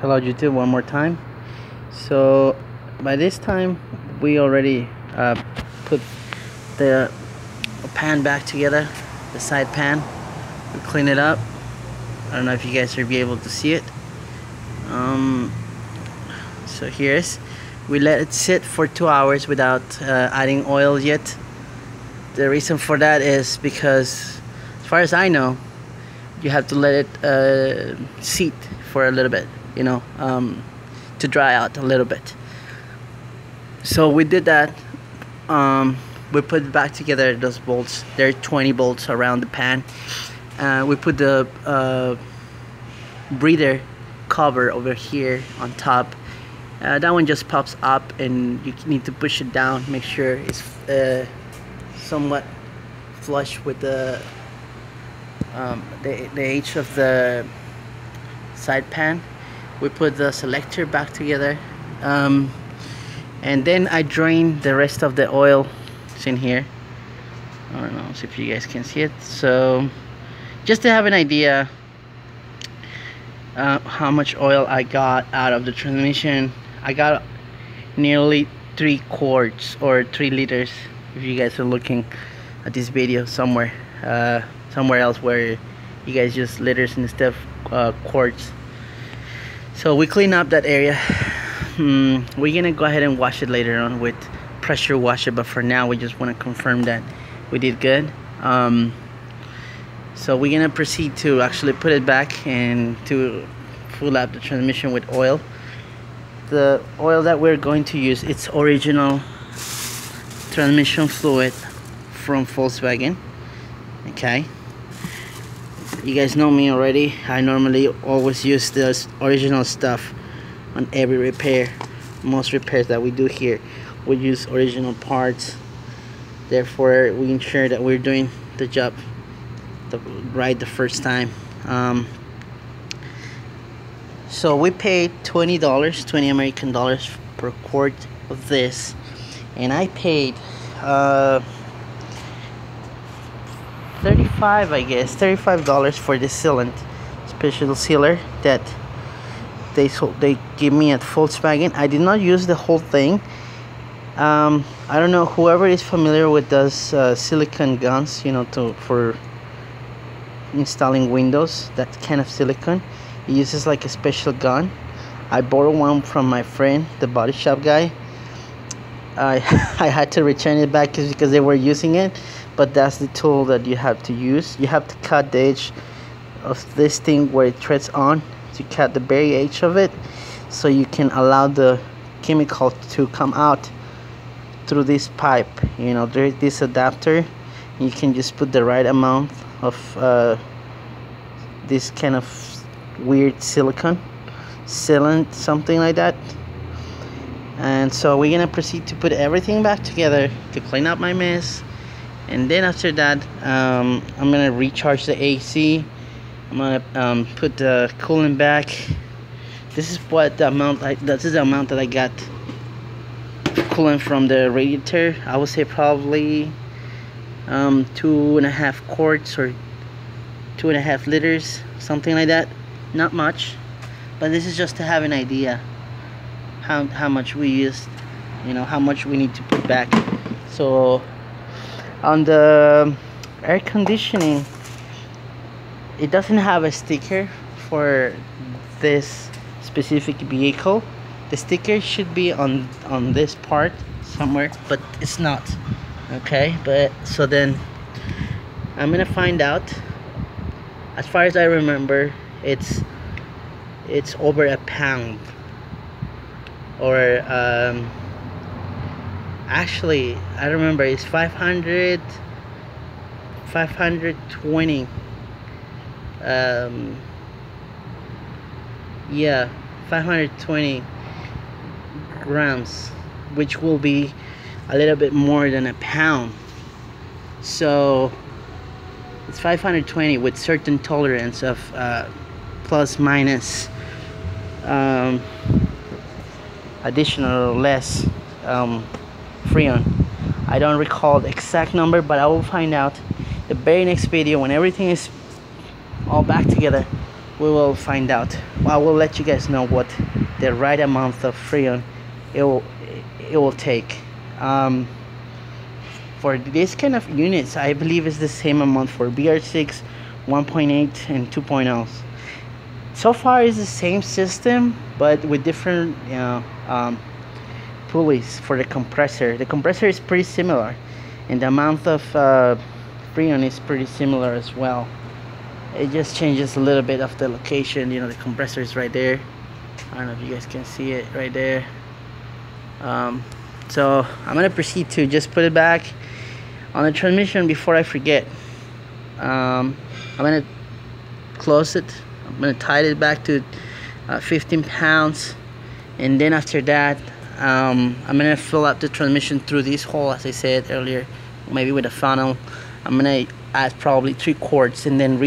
Hello YouTube, one more time. So by this time we already put the pan back together, the side pan. We clean it up. I don't know if you guys will be able to see it. So here's, we let it sit for 2 hours without adding oil yet. The reason for that is because, as far as I know, you have to let it sit for a little bit, you know, to dry out a little bit. So we did that. We put it back together, those bolts. There are 20 bolts around the pan. We put the breather cover over here on top. That one just pops up and you need to push it down, make sure it's somewhat flush with the edge of the side pan. We put the selector back together, and then I drain the rest of the oil. It's in here. I don't know if you guys can see it. So just to have an idea how much oil I got out of the transmission, I got nearly 3 quarts or 3 liters. If you guys are looking at this video somewhere else where you guys use liters instead of quarts. So we clean up that area. We're gonna go ahead and wash it later on with pressure washer, but for now we just want to confirm that we did good. So we're gonna proceed to actually put it back and to fill up the transmission with oil. The oil that we're going to use, it's original transmission fluid from Volkswagen. Okay, you guys know me already. I normally always use this original stuff on every repair. Most repairs that we do here, we use original parts. Therefore we ensure that we're doing the job right the first time. So we paid $20, 20 American dollars per quart of this, and I paid 35, I guess $35 for the sealant, special sealer that they give me at Volkswagen. I did not use the whole thing. I don't know, whoever is familiar with those silicone guns, you know, for installing windows, that kind of silicone, it uses like a special gun. I borrowed one from my friend, the body shop guy. I had to return it back because they were using it, but that's the tool that you have to use. You have to cut the edge of this thing where it treads on, to cut the very edge of it, so you can allow the chemical to come out through this pipe. You know, there's this adapter. You can just put the right amount of this kind of weird silicone sealant, something like that. And so we're gonna proceed to put everything back together to clean up my mess, and then after that I'm gonna recharge the AC. I'm gonna put the coolant back. This is what the amount this is the amount that I got coolant from the radiator. I would say probably 2.5 quarts or 2.5 liters, something like that. Not much, but this is just to have an idea how much we used, you know, how much we need to put back. So on the air conditioning, it doesn't have a sticker for this specific vehicle. The sticker should be on this part somewhere, but it's not. Okay, but so then I'm gonna find out. As far as I remember, it's over a pound, or actually I remember it's 520 yeah, 520 grams, which will be a little bit more than a pound. So it's 520 with certain tolerance of plus minus additional or less freon. I don't recall the exact number, but I will find out the very next video when everything is all back together. we will find out. I will let you guys know what the right amount of Freon it will take. For this kind of units, I believe it's the same amount for BR6, 1.8 and 2.0. So far it's the same system, but with different pulleys for the compressor. The compressor is pretty similar, and the amount of Freon is pretty similar as well. It just changes a little bit of the location. You know, the compressor is right there. I don't know if you guys can see it right there. So I'm gonna proceed to just put it back on the transmission before I forget. I'm gonna close it. I'm gonna tie it back to 15 pounds, and then after that I'm gonna fill up the transmission through this hole, as I said earlier, maybe with a funnel. I'm gonna add probably 3 quarts and then